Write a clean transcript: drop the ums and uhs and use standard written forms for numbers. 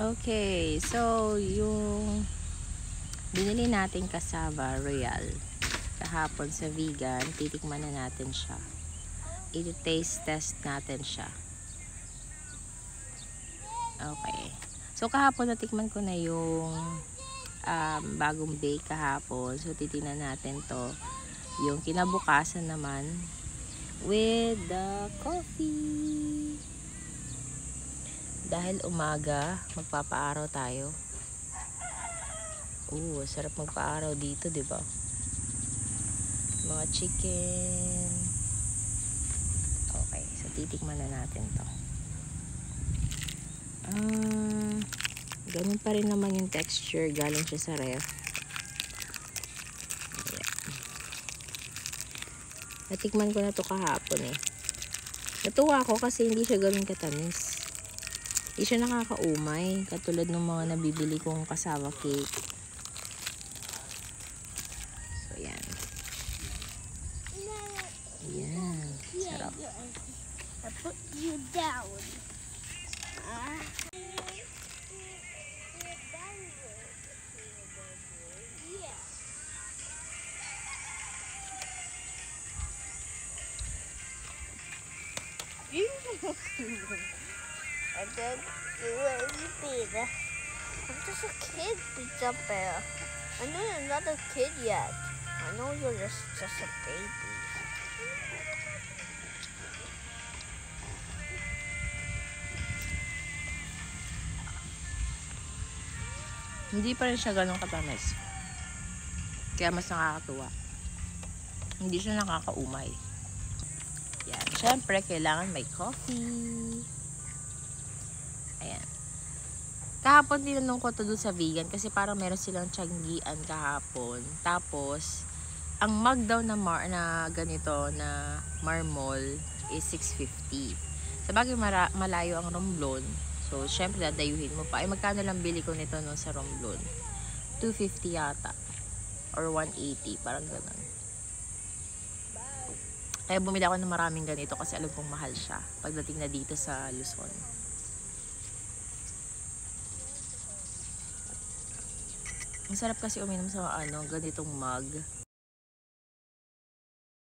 Okay, so yung binili natin cassava royal kahapon sa vegan, titikman na natin siya. I-taste test natin siya. Okay. So kahapon natikman ko na yung bagong bake kahapon. So titingnan natin to. Yung kinabukasan naman with the coffee. Dahil umaga, magpapaaraw tayo. Sarap magpaaraw dito, 'di ba? Mga chicken. Okay, so titikman na natin to. Ganun pa rin naman yung texture, galing siya sa ref. Ayan. Natikman ko na to kahapon eh. Natuwa ako kasi hindi siya ganun katamis. Hindi siya nakakaumay, katulad ng mga nabibili kong cassava cake. So yan. Yan, sarap. I put you down. I don't do anything. I'm just a kid, Pizza Bear. I'm not a kid yet. I know you're just a baby. Hindi pa rin siya ganun katamis. Kaya mas nakakatuwa. Hindi siya nakakaumay. Yan. Siyempre, kailangan may coffee. Ayan. Kahapon tinanong ko to doon sa vegan kasi parang meron silang tiyanggian kahapon. Tapos, ang mug daw na ganito na marmol is 650. Sabagay malayo ang Romblon. So, syempre, dadayuhin mo pa. Ay, magkano lang bili ko nito no, sa Romblon? 250 yata. Or 180. Parang ganun. Kaya bumili ako ng maraming ganito kasi alam kong mahal siya pagdating na dito sa Luzon. Ang sarap kasi uminom sa ganitong mug.